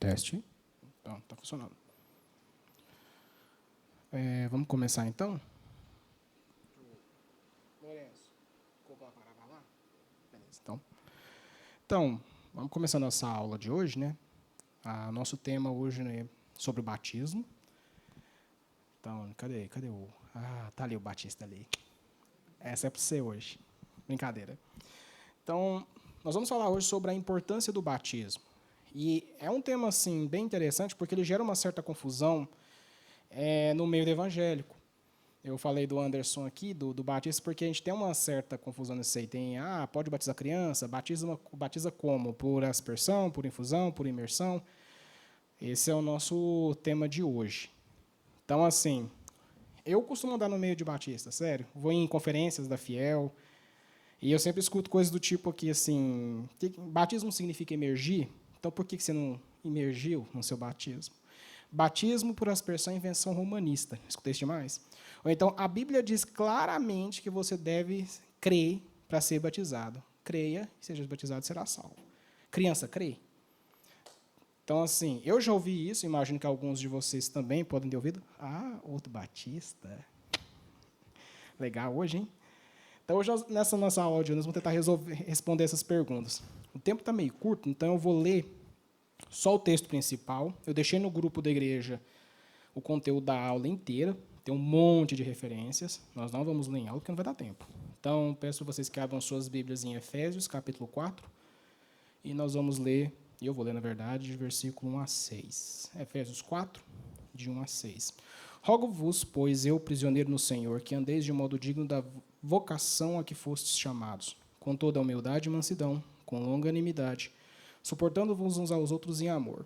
Teste. Então, está funcionando. Vamos começar, então? Lourenço, lá? Beleza, então, vamos começar a nossa aula de hoje, né? Nosso tema hoje é sobre o batismo. Então, cadê o... tá ali o Batista ali. Essa é para você hoje. Brincadeira. Então, nós vamos falar hoje sobre a importância do batismo. E é um tema, assim, bem interessante, porque ele gera uma certa confusão no meio do evangélico. Eu falei do Anderson aqui, do batismo, porque a gente tem uma certa confusão nisso aí. Tem, pode batizar criança, batiza como? Por aspersão, por infusão, por imersão? Esse é o nosso tema de hoje. Então, assim, eu costumo andar no meio de batista, sério. Vou em conferências da Fiel, e eu sempre escuto coisas do tipo aqui, assim, batismo significa emergir, então por que você não emergiu no seu batismo? Batismo por aspersão é invenção romanista. Escutei isso demais? Ou então, a Bíblia diz claramente que você deve crer para ser batizado. Creia, e seja batizado, será salvo. Criança, crê. Então, assim, eu já ouvi isso, imagino que alguns de vocês também podem ter ouvido. Outro batista. Legal hoje, hein? Então, hoje, nessa nossa aula, nós vamos tentar responder essas perguntas. O tempo está meio curto, então eu vou ler só o texto principal. Eu deixei no grupo da igreja o conteúdo da aula inteira. Tem um monte de referências. Nós não vamos ler em aula, porque não vai dar tempo. Então, peço a vocês que abram suas Bíblias em Efésios, capítulo 4. E nós vamos ler, e eu vou ler, na verdade, de versículo 1 a 6. Efésios 4, de 1 a 6. Rogo-vos, pois eu, prisioneiro no Senhor, que andeis de modo digno da vocação a que fostes chamados, com toda a humildade e mansidão, com longanimidade, suportando-vos uns aos outros em amor,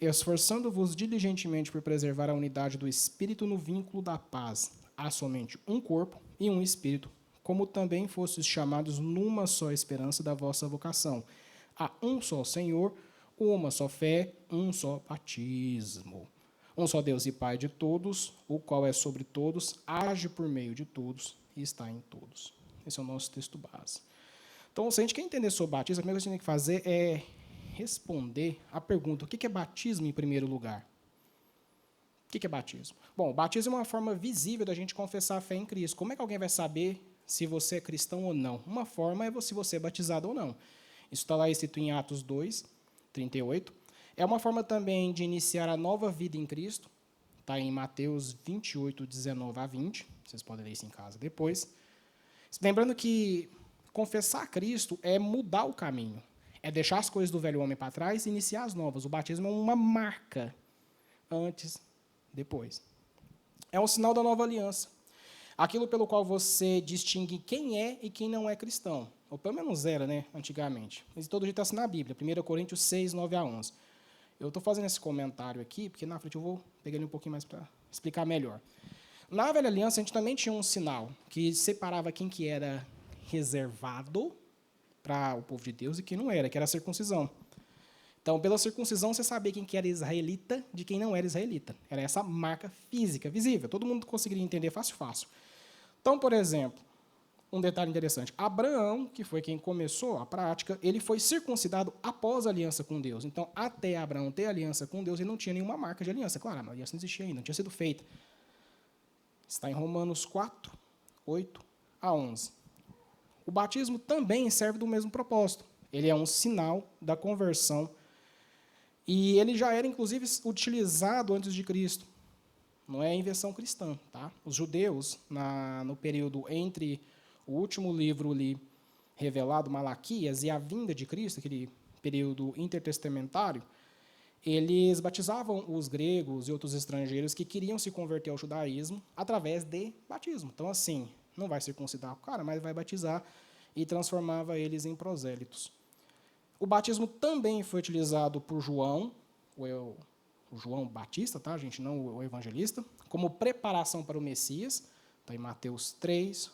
esforçando-vos diligentemente por preservar a unidade do Espírito no vínculo da paz. Há somente um corpo e um Espírito, como também fostes chamados numa só esperança da vossa vocação. Há um só Senhor, uma só fé, um só batismo. Um só Deus e Pai de todos, o qual é sobre todos, age por meio de todos e está em todos. Esse é o nosso texto base. Então, se a gente quer entender sobre batismo, a primeira coisa que a gente tem que fazer é responder a pergunta: o que é batismo em primeiro lugar? O que é batismo? Bom, batismo é uma forma visível da gente confessar a fé em Cristo. Como é que alguém vai saber se você é cristão ou não? Uma forma é se você é batizado ou não. Isso está lá escrito em Atos 2, 38. É uma forma também de iniciar a nova vida em Cristo. Está em Mateus 28, 19 a 20. Vocês podem ler isso em casa depois. Lembrando que confessar Cristo é mudar o caminho. É deixar as coisas do velho homem para trás e iniciar as novas. O batismo é uma marca. Antes, depois. É um sinal da nova aliança. Aquilo pelo qual você distingue quem é e quem não é cristão. Ou pelo menos era, né, antigamente. Mas de todo jeito está assim na Bíblia. 1 Coríntios 6, 9 a 11. Eu estou fazendo esse comentário aqui, porque na frente eu vou pegar ele um pouquinho mais para explicar melhor. Na velha aliança, a gente também tinha um sinal que separava quem que era reservado para o povo de Deus e quem não era, que era a circuncisão. Então, pela circuncisão, você sabia quem que era israelita de quem não era israelita. Era essa marca física, visível. Todo mundo conseguiria entender fácil. Então, por exemplo, um detalhe interessante. Abraão, que foi quem começou a prática, ele foi circuncidado após a aliança com Deus. Então, até Abraão ter aliança com Deus, ele não tinha nenhuma marca de aliança. Claro, a aliança não existia ainda, não tinha sido feita. Está em Romanos 4, 8 a 11. O batismo também serve do mesmo propósito. Ele é um sinal da conversão. E ele já era, inclusive, utilizado antes de Cristo. Não é invenção cristã. Tá? Os judeus, no período entre o último livro ali, revelado, Malaquias, e a vinda de Cristo, aquele período intertestamentário, eles batizavam os gregos e outros estrangeiros que queriam se converter ao judaísmo através de batismo. Então, assim, não vai circuncidar o cara, mas vai batizar, e transformava eles em prosélitos. O batismo também foi utilizado por João, o João Batista, tá, gente, não o evangelista, como preparação para o Messias, está em Mateus 3,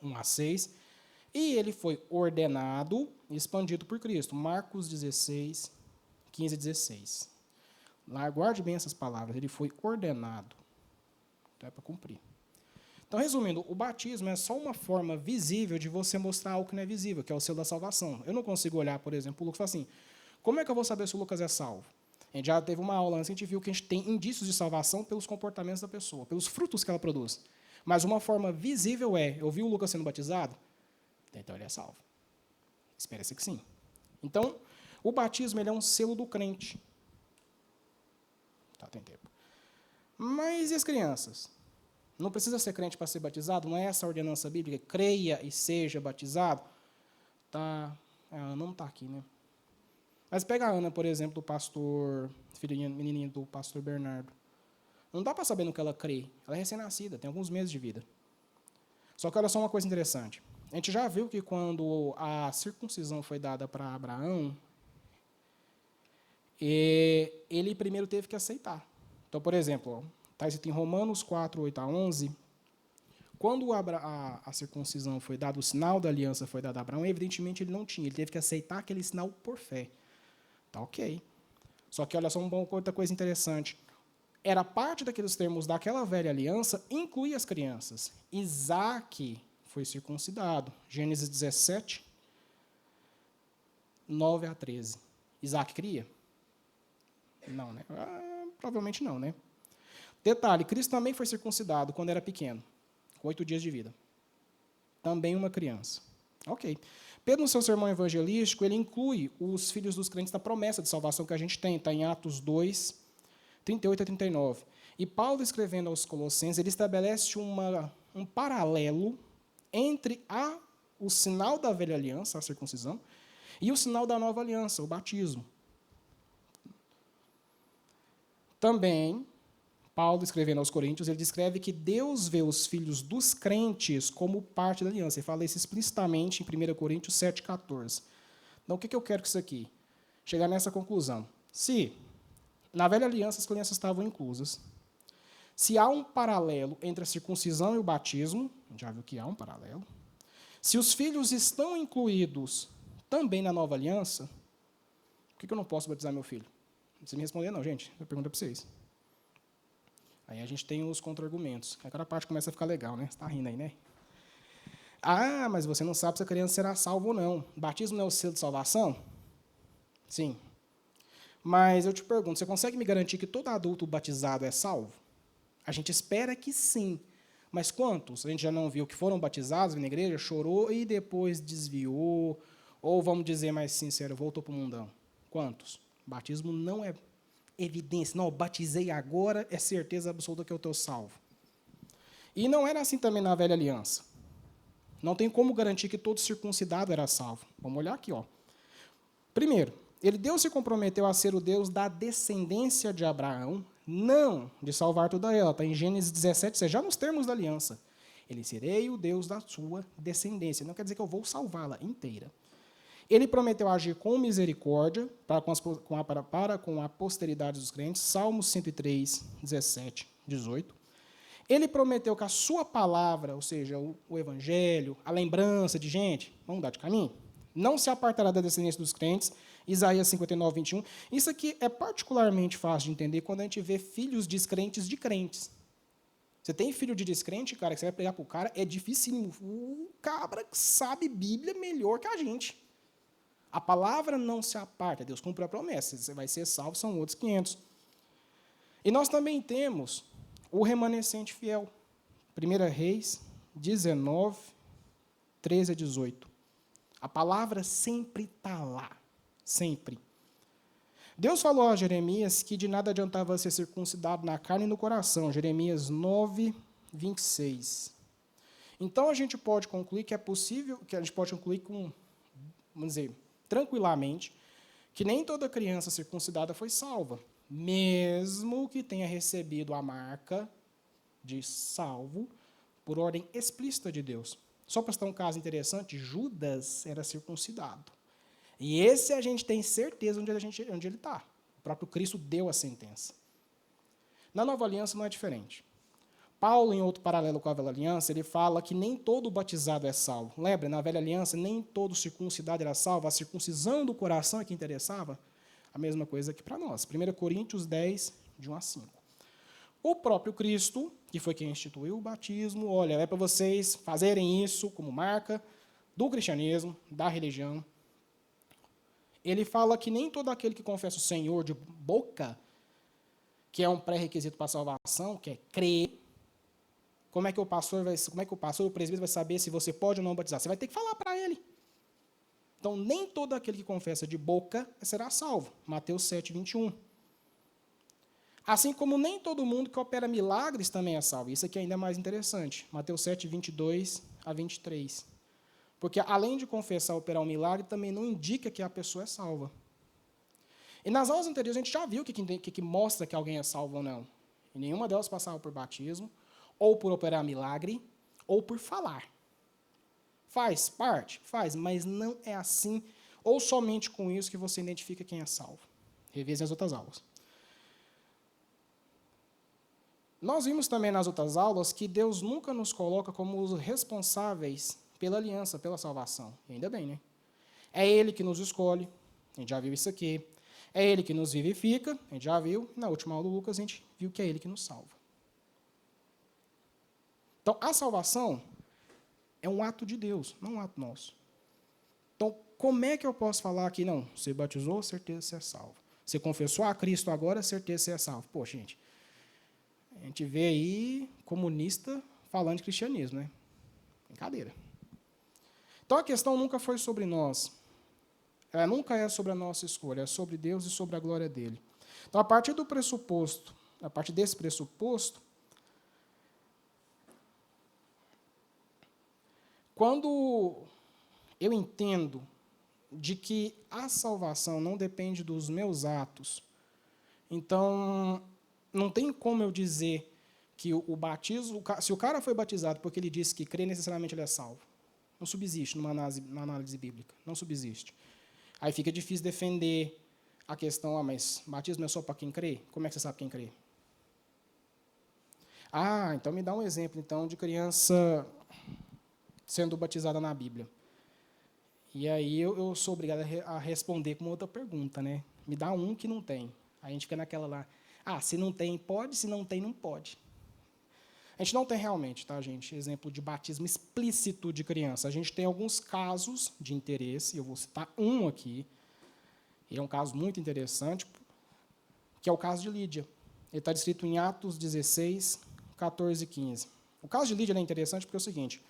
1 a 6, e ele foi ordenado e expandido por Cristo. Marcos 16, 15 a 16. Lá, guarde bem essas palavras. Ele foi ordenado. Então é para cumprir. Então, resumindo, o batismo é só uma forma visível de você mostrar algo que não é visível, que é o selo da salvação. Eu não consigo olhar, por exemplo, o Lucas e falar assim: como é que eu vou saber se o Lucas é salvo? A gente já teve uma aula antes, a gente viu que a gente tem indícios de salvação pelos comportamentos da pessoa, pelos frutos que ela produz. Mas uma forma visível é, eu vi o Lucas sendo batizado, então ele é salvo. Espera-se que sim. Então, o batismo ele é um selo do crente. Tá, tem tempo. Mas e as crianças? Não precisa ser crente para ser batizado? Não é essa a ordenança bíblica? Creia e seja batizado? Tá, a Ana não está aqui, né? Mas pega a Ana, por exemplo, do pastor, filhinha, menininha do pastor Bernardo. Não dá para saber no que ela crê. Ela é recém-nascida, tem alguns meses de vida. Só que olha só uma coisa interessante. A gente já viu que quando a circuncisão foi dada para Abraão, ele primeiro teve que aceitar. Então, por exemplo, está escrito em Romanos 4, 8 a 11, quando a circuncisão foi dada, o sinal da aliança foi dado a Abraão, evidentemente ele não tinha, ele teve que aceitar aquele sinal por fé. Tá ok. Só que olha só outra coisa interessante. Era parte daqueles termos daquela velha aliança, inclui as crianças. Isaac foi circuncidado. Gênesis 17, 9 a 13. Isaac cria? Não, né? Provavelmente não, né? Detalhe, Cristo também foi circuncidado quando era pequeno, com 8 dias de vida. Também uma criança. Ok. Pedro, no seu sermão evangelístico, ele inclui os filhos dos crentes na promessa de salvação que a gente tem. Está em Atos 2, 38 a 39. E Paulo, escrevendo aos Colossenses, ele estabelece um paralelo entre o sinal da velha aliança, a circuncisão, e o sinal da nova aliança, o batismo. Também, Paulo, escrevendo aos Coríntios, ele descreve que Deus vê os filhos dos crentes como parte da aliança. Ele fala isso explicitamente em 1 Coríntios 7,14. Então, o que eu quero com isso aqui? Chegar nessa conclusão. Se na velha aliança as crianças estavam inclusas, se há um paralelo entre a circuncisão e o batismo, já viu que há um paralelo, se os filhos estão incluídos também na nova aliança, por que eu não posso batizar meu filho? Não precisa me responder, não, gente. Eu pergunto para vocês. Aí a gente tem os contra-argumentos. Aquela parte começa a ficar legal, né? Você está rindo aí, né? Ah, mas você não sabe se a criança será salva ou não. O batismo não é o selo de salvação? Sim. Mas eu te pergunto, você consegue me garantir que todo adulto batizado é salvo? A gente espera que sim. Mas quantos? A gente já não viu que foram batizados, veio na igreja, chorou e depois desviou, ou, vamos dizer mais sincero, voltou para o mundão. Quantos? Batismo não é evidência. Não, batizei agora, é certeza absoluta que eu estou salvo. E não era assim também na velha aliança. Não tem como garantir que todo circuncidado era salvo. Vamos olhar aqui. Primeiro, Deus se comprometeu a ser o Deus da descendência de Abraão, não de salvar toda ela. Está em Gênesis 17, já nos termos da aliança. Ele serei o Deus da sua descendência. Não quer dizer que eu vou salvá-la inteira. Ele prometeu agir com misericórdia para com a posteridade dos crentes, Salmos 103, 17, 18. Ele prometeu que a sua palavra, ou seja, o evangelho, a lembrança de gente, vamos mudar de caminho, não se apartará da descendência dos crentes, Isaías 59, 21. Isso aqui é particularmente fácil de entender quando a gente vê filhos descrentes de crentes. Você tem filho de descrente, cara, que você vai pregar para o cara, é dificílimo. O cabra sabe Bíblia melhor que a gente. A palavra não se aparta, Deus cumpre a promessa, você vai ser salvo, são outros 500. E nós também temos o remanescente fiel. 1 Reis 19, 13 a 18. A palavra sempre está lá, sempre. Deus falou a Jeremias que de nada adiantava ser circuncidado na carne e no coração, Jeremias 9, 26. Então, a gente pode concluir que é possível, que a gente pode concluir com, vamos dizer, tranquilamente, que nem toda criança circuncidada foi salva, mesmo que tenha recebido a marca de salvo por ordem explícita de Deus. Só para citar um caso interessante, Judas era circuncidado. E esse a gente tem certeza onde ele está. O próprio Cristo deu a sentença. Na nova aliança não é diferente. Paulo, em outro paralelo com a velha aliança, ele fala que nem todo batizado é salvo. Lembra, na velha aliança, nem todo circuncidado era salvo. A circuncisão do coração é que interessava. A mesma coisa aqui para nós. 1 Coríntios 10, de 1 a 5. O próprio Cristo, que foi quem instituiu o batismo, olha, é para vocês fazerem isso como marca do cristianismo, da religião. ele fala que nem todo aquele que confessa o Senhor de boca, que é um pré-requisito para a salvação, que é crer. Como é que o pastor, o presbítero vai saber se você pode ou não batizar? Você vai ter que falar para ele. Então, nem todo aquele que confessa de boca será salvo. Mateus 7, 21. Assim como nem todo mundo que opera milagres também é salvo. Isso aqui ainda é mais interessante. Mateus 7, 22 a 23. Porque, além de confessar operar um milagre, também não indica que a pessoa é salva. E nas aulas anteriores, a gente já viu o que mostra que alguém é salvo ou não. E nenhuma delas passava por batismo, ou por operar milagre, ou por falar. Faz parte? Faz, mas não é assim, ou somente com isso que você identifica quem é salvo. Revise as outras aulas. Nós vimos também nas outras aulas que Deus nunca nos coloca como os responsáveis pela aliança, pela salvação. E ainda bem, né? É Ele que nos escolhe, a gente já viu isso aqui. É Ele que nos vivifica, a gente já viu. Na última aula do Lucas, a gente viu que é Ele que nos salva. Então, a salvação é um ato de Deus, não um ato nosso. Então, como é que eu posso falar que, não, você batizou, certeza você é salvo. Você confessou a Cristo agora, certeza você é salvo. Pô, gente, a gente vê aí comunista falando de cristianismo, né? Brincadeira. Então, a questão nunca foi sobre nós. Ela nunca é sobre a nossa escolha, é sobre Deus e sobre a glória dele. Então, a partir desse pressuposto, quando eu entendo de que a salvação não depende dos meus atos, então não tem como eu dizer que o batismo, se o cara foi batizado porque ele disse que crê, necessariamente ele é salvo. Não subsiste numa análise bíblica, não subsiste. Aí fica difícil defender a questão, mas batismo é só para quem crê? Como é que você sabe quem crê? Então me dá um exemplo, então, de criança sendo batizada na Bíblia. E aí eu sou obrigado a responder com outra pergunta, né? Me dá um que não tem. Aí a gente fica naquela lá, se não tem, pode, se não tem, não pode. A gente não tem realmente, tá, gente, exemplo de batismo explícito de criança. A gente tem alguns casos de interesse, eu vou citar um aqui, e é um caso muito interessante, que é o caso de Lídia. Ele está descrito em Atos 16, 14 e 15. O caso de Lídia é interessante porque é o seguinte,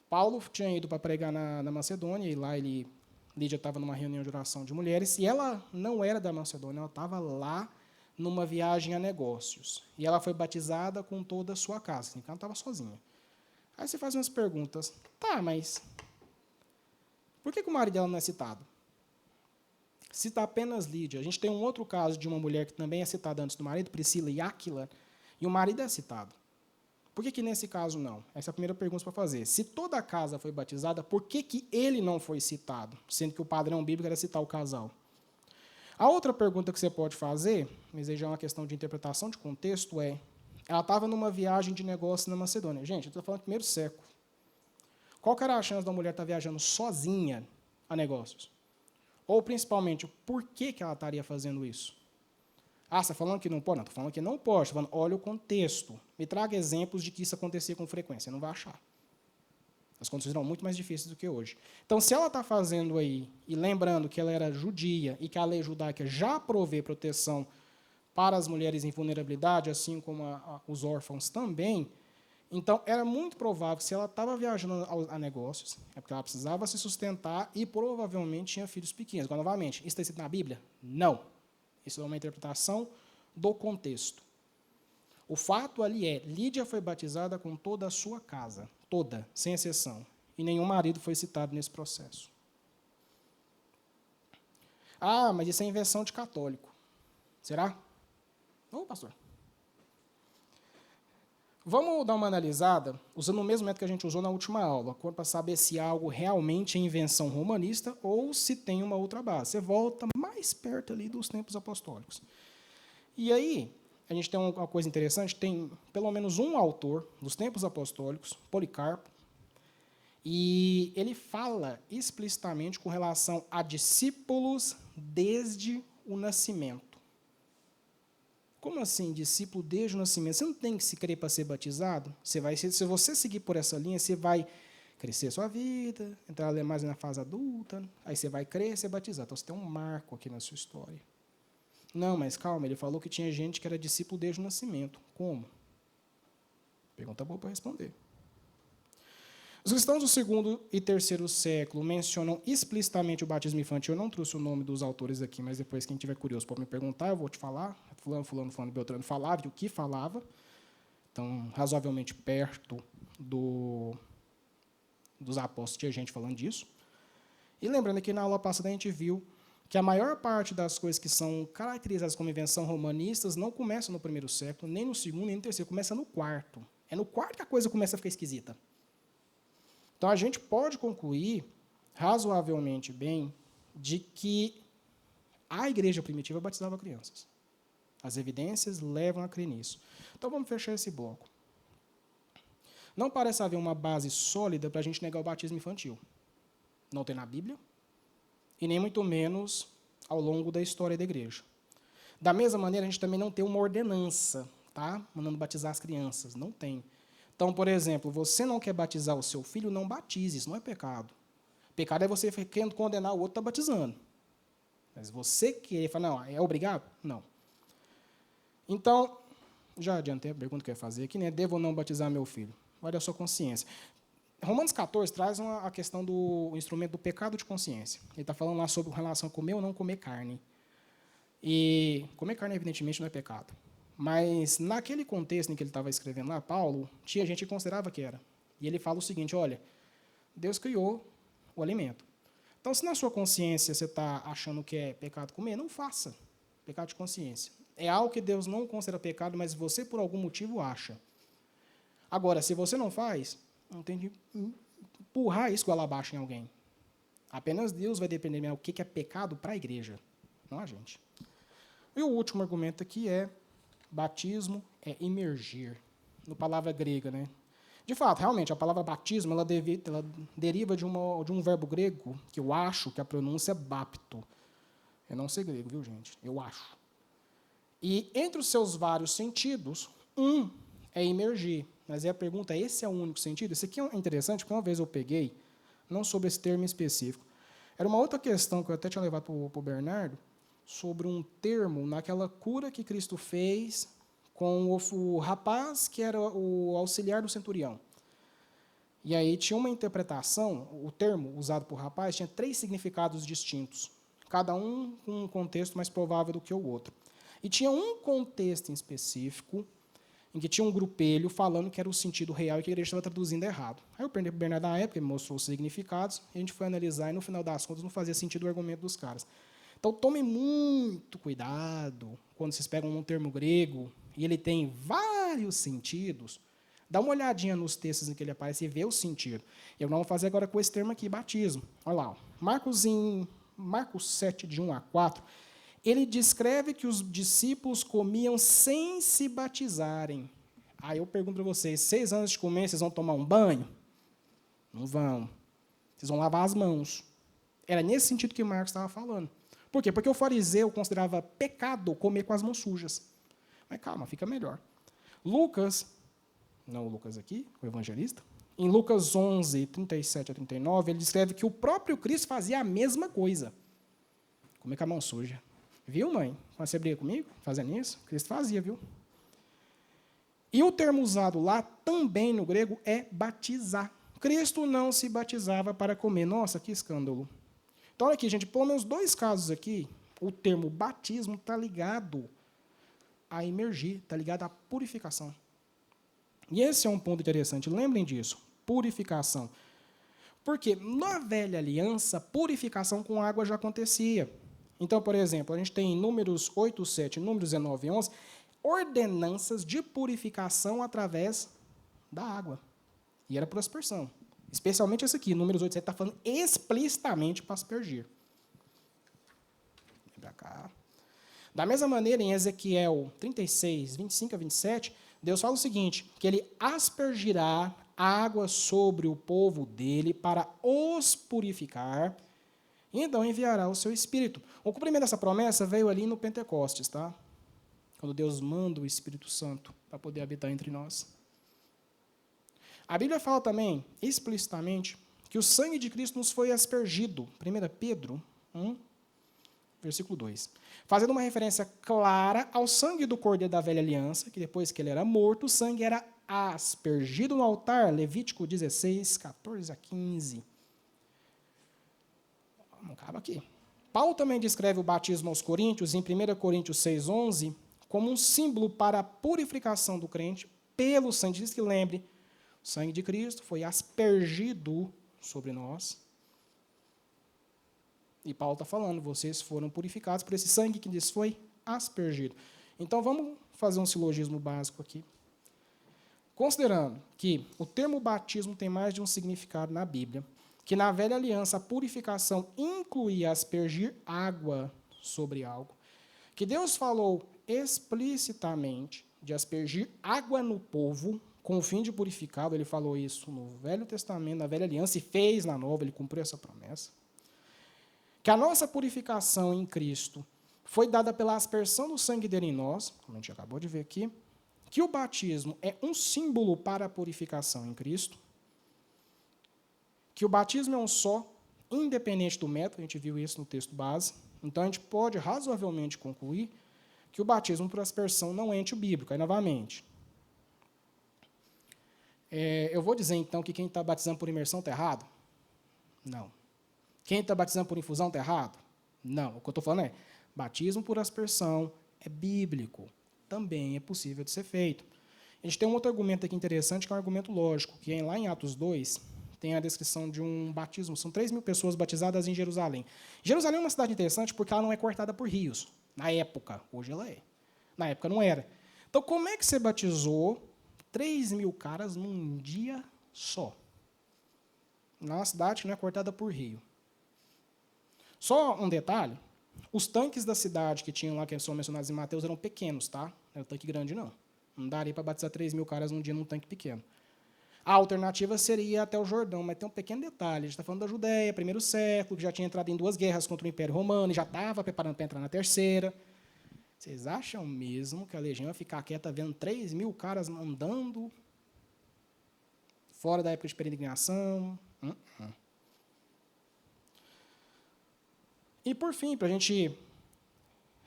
Paulo tinha ido para pregar na Macedônia, e lá Lídia estava numa reunião de oração de mulheres, e ela não era da Macedônia, ela estava lá numa viagem a negócios. E ela foi batizada com toda a sua casa, então ela estava sozinha. Aí você faz umas perguntas, mas por que o marido dela não é citado? Cita apenas Lídia. A gente tem um outro caso de uma mulher que também é citada antes do marido, Priscila e Áquila, e o marido é citado. Por que nesse caso não? Essa é a primeira pergunta para fazer. Se toda a casa foi batizada, por que ele não foi citado? Sendo que o padrão bíblico era citar o casal. A outra pergunta que você pode fazer, mas aí já é uma questão de interpretação de contexto, ela estava numa viagem de negócio na Macedônia. Gente, eu estou falando do primeiro século. Qual que era a chance da mulher estar viajando sozinha a negócios? Ou, principalmente, por que ela estaria fazendo isso? Você está falando que não pode? Não, estou falando que não pode. Estou falando, olha o contexto. Me traga exemplos de que isso acontecia com frequência. Você não vai achar. As condições eram muito mais difíceis do que hoje. Então, se ela está fazendo aí, e lembrando que ela era judia e que a lei judaica já provê proteção para as mulheres em vulnerabilidade, assim como os órfãos também, então era muito provável que se ela estava viajando a negócios, é porque ela precisava se sustentar e provavelmente tinha filhos pequenos. Agora, novamente, isso está escrito na Bíblia? Não. Isso é uma interpretação do contexto. O fato ali Lídia foi batizada com toda a sua casa, toda, sem exceção, e nenhum marido foi citado nesse processo. Mas isso é invenção de católico. Será? Ô, pastor. Vamos dar uma analisada, usando o mesmo método que a gente usou na última aula, para saber se algo realmente é invenção romanista ou se tem uma outra base. Você volta mais perto ali dos tempos apostólicos. E aí, a gente tem uma coisa interessante, tem pelo menos um autor dos tempos apostólicos, Policarpo, e ele fala explicitamente com relação a discípulos desde o nascimento. Como assim, discípulo desde o nascimento? Você não tem que se crer para ser batizado? Se você seguir por essa linha, você vai crescer sua vida, entrar mais na fase adulta, aí você vai crer, ser batizado. Então, você tem um marco aqui na sua história. Não, mas calma, ele falou que tinha gente que era discípulo desde o nascimento. Como? Pergunta boa para responder. Os cristãos do segundo e terceiro século mencionam explicitamente o batismo infantil. Eu não trouxe o nome dos autores aqui, mas depois, quem tiver curioso pode me perguntar, eu vou te falar. Fulano, Beltrano falava, e o que falava. Então, razoavelmente perto dos apóstolos tinha gente falando disso. E lembrando que na aula passada a gente viu que a maior parte das coisas que são caracterizadas como invenção romanistas não começam no primeiro século, nem no segundo, nem no terceiro, começa no quarto. É no quarto que a coisa começa a ficar esquisita. Então, a gente pode concluir razoavelmente bem de que a igreja primitiva batizava crianças. As evidências levam a crer nisso. Então, vamos fechar esse bloco. Não parece haver uma base sólida para a gente negar o batismo infantil. Não tem na Bíblia, e nem muito menos ao longo da história da igreja. Da mesma maneira, a gente também não tem uma ordenança, tá? Mandando batizar as crianças. Não tem. Então, por exemplo, você não quer batizar o seu filho, não batize, isso não é pecado. Pecado é você querendo condenar o outro que está batizando. Mas você querer falar, não, é obrigado? Não. Então, já adiantei a pergunta que eu ia fazer aqui, né? Devo ou não batizar meu filho? Vai da sua consciência. Romanos 14 traz a questão do instrumento do pecado de consciência. Ele está falando lá sobre relação a comer ou não comer carne. E comer carne, evidentemente, não é pecado. Mas, naquele contexto em que ele estava escrevendo lá, Paulo, tinha gente que considerava que era. E ele fala o seguinte, olha, Deus criou o alimento. Então, se na sua consciência você está achando que é pecado comer, não faça. Pecado de consciência. É algo que Deus não considera pecado, mas você, por algum motivo, acha. Agora, se você não faz, não tem de empurrar isso goela abaixo em alguém. Apenas Deus vai depender o que é pecado para a igreja, não a gente. E o último argumento aqui é batismo é imergir, no palavra grega, né? De fato, realmente, a palavra batismo ela deriva de um verbo grego que eu acho que a pronúncia é bapto. Eu não sei grego, viu, gente? Eu acho. E entre os seus vários sentidos, um é imergir. Mas aí a pergunta é, esse é o único sentido? Esse aqui é interessante, porque uma vez eu peguei, não sobre esse termo específico, era uma outra questão que eu até tinha levado para o Bernardo, sobre um termo naquela cura que Cristo fez com o rapaz que era o auxiliar do centurião. E aí tinha uma interpretação, o termo usado por rapaz tinha 3 significados distintos, cada um com um contexto mais provável do que o outro. E tinha um contexto em específico, em que tinha um grupelho falando que era o sentido real e que a igreja estava traduzindo errado. Aí eu perguntei para o Bernardo na época, ele mostrou os significados, e a gente foi analisar, e no final das contas não fazia sentido o argumento dos caras. Então, tomem muito cuidado quando vocês pegam um termo grego e ele tem vários sentidos. Dá uma olhadinha nos textos em que ele aparece e vê o sentido. Eu não vou fazer agora com esse termo aqui, batismo. Olha lá. Marcos 7, de 1 a 4, ele descreve que os discípulos comiam sem se batizarem. Aí eu pergunto para vocês, 6 anos de comer, vocês vão tomar um banho? Não vão. Vocês vão lavar as mãos. Era nesse sentido que o Marcos estava falando. Por quê? Porque o fariseu considerava pecado comer com as mãos sujas. Mas calma, fica melhor. Lucas, não o Lucas aqui, o evangelista, em Lucas 11, 37 a 39, ele descreve que o próprio Cristo fazia a mesma coisa. Comer com a mão suja. Viu, mãe? Quando você briga comigo, fazendo isso, Cristo fazia, viu? E o termo usado lá, também no grego, é batizar. Cristo não se batizava para comer. Nossa, que escândalo. Então, olha aqui, gente, pelo menos 2 casos aqui, o termo batismo está ligado a imergir, está ligado à purificação. E esse é um ponto interessante, lembrem disso, purificação. Porque na velha aliança, purificação com água já acontecia. Então, por exemplo, a gente tem em Números 8, 7, Números 19 e 11, ordenanças de purificação através da água. E era por aspersão. Especialmente esse aqui, Números 8, 7, está falando explicitamente para aspergir. Vem para cá. Da mesma maneira, em Ezequiel 36, 25 a 27, Deus fala o seguinte, que ele aspergirá água sobre o povo dele para os purificar, e então enviará o seu Espírito. O cumprimento dessa promessa veio ali no Pentecostes, tá? Quando Deus manda o Espírito Santo para poder habitar entre nós. A Bíblia fala também, explicitamente, que o sangue de Cristo nos foi aspergido. 1 Pedro 1, versículo 2. Fazendo uma referência clara ao sangue do Cordeiro da Velha Aliança, que depois que ele era morto, o sangue era aspergido no altar. Levítico 16, 14 a 15. Não acaba aqui. Paulo também descreve o batismo aos Coríntios, em 1 Coríntios 6, 11, como um símbolo para a purificação do crente pelo sangue. Diz que, lembre, o sangue de Cristo foi aspergido sobre nós. E Paulo está falando, vocês foram purificados por esse sangue que lhes foi aspergido. Então, vamos fazer um silogismo básico aqui. Considerando que o termo batismo tem mais de um significado na Bíblia, que na velha aliança a purificação incluía aspergir água sobre algo, que Deus falou explicitamente de aspergir água no povo, com o fim de purificá-lo. Ele falou isso no Velho Testamento, na Velha Aliança, e fez na Nova, ele cumpriu essa promessa. Que a nossa purificação em Cristo foi dada pela aspersão do sangue dele em nós, como a gente acabou de ver aqui, que o batismo é um símbolo para a purificação em Cristo, que o batismo é um só, independente do método, a gente viu isso no texto base, então a gente pode razoavelmente concluir que o batismo por aspersão não é antibíblico. Aí, novamente, eu vou dizer, então, que quem está batizando por imersão está errado? Não. Quem está batizando por infusão está errado? Não. O que eu estou falando é, batismo por aspersão é bíblico. Também é possível de ser feito. A gente tem um outro argumento aqui interessante, que é um argumento lógico, que é lá em Atos 2, tem a descrição de um batismo. São 3.000 pessoas batizadas em Jerusalém. Jerusalém é uma cidade interessante porque ela não é cortada por rios. Na época. Hoje ela é. Na época não era. Então, como é que você batizou 3.000 caras num dia só? Numa cidade que não é cortada por rio. Só um detalhe, os tanques da cidade que tinham lá, que são mencionados em Mateus, eram pequenos, tá? Não era tanque grande, não. Não daria para batizar 3.000 caras num dia num tanque pequeno. A alternativa seria até o Jordão, mas tem um pequeno detalhe. A gente está falando da Judéia, primeiro século, que já tinha entrado em 2 guerras contra o Império Romano, e já estava preparando para entrar na terceira. Vocês acham mesmo que a legião ia ficar quieta vendo 3.000 caras andando fora da época de peregrinação? E, por fim, para a gente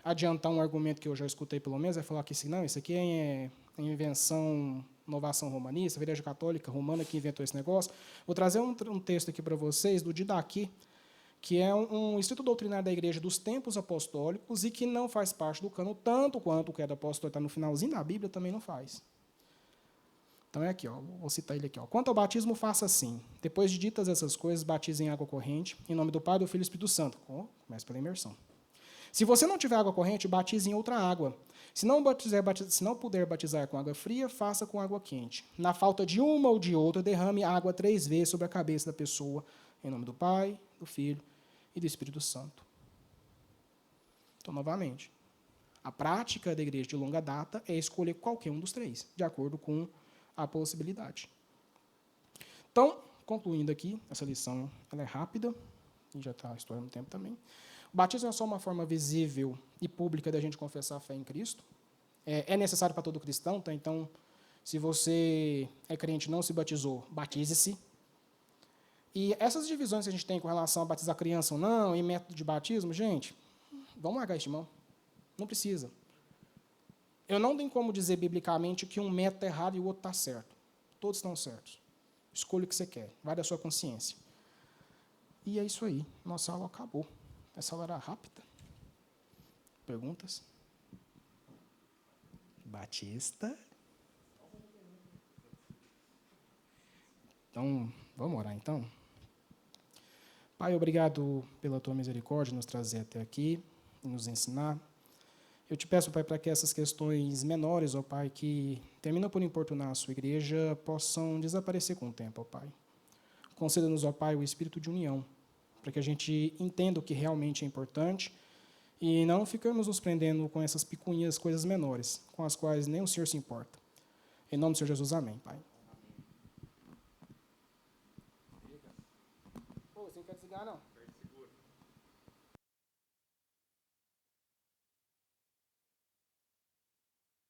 adiantar um argumento que eu já escutei, pelo menos, é falar que não, isso aqui é invenção, inovação romanista, a Igreja Católica Romana que inventou esse negócio. Vou trazer um texto aqui para vocês, do Didaqui, que é um estudo doutrinário da Igreja dos Tempos Apostólicos e que não faz parte do cânon, tanto quanto o Credo Apostólico está no finalzinho da Bíblia, também não faz. Então, é aqui, ó, vou citar ele aqui. Ó. Quanto ao batismo, faça assim. Depois de ditas essas coisas, batize em água corrente, em nome do Pai, do Filho e do Espírito Santo. Começa pela imersão. Se você não tiver água corrente, batize em outra água. Se não puder batizar com água fria, faça com água quente. Na falta de uma ou de outra, derrame água 3 vezes sobre a cabeça da pessoa, em nome do Pai, do Filho e do Espírito Santo. Então, novamente, a prática da igreja de longa data é escolher qualquer um dos 3, de acordo com a possibilidade. Então, concluindo aqui, essa lição ela é rápida, e já está estourando o tempo também. O batismo é só uma forma visível e pública da gente confessar a fé em Cristo. É necessário para todo cristão, tá? Então, se você é crente e não se batizou, batize-se. E essas divisões que a gente tem com relação a batizar criança ou não, e método de batismo, gente, vamos largar isso de mão. Não precisa. Eu não tenho como dizer biblicamente que um método é errado e o outro está certo. Todos estão certos. Escolha o que você quer. Vai da sua consciência. E é isso aí. Nossa aula acabou. Essa aula era rápida. Perguntas? Batista? Então, vamos orar então? Pai, obrigado pela tua misericórdia de nos trazer até aqui e nos ensinar. Eu te peço, Pai, para que essas questões menores, ó Pai, que terminam por importunar a sua igreja, possam desaparecer com o tempo, ó Pai. Conceda-nos, ó Pai, o espírito de união, para que a gente entenda o que realmente é importante e não ficamos nos prendendo com essas picuinhas, coisas menores, com as quais nem o Senhor se importa. Em nome do Senhor Jesus, amém, Pai. Pô, você não quer desligar, não?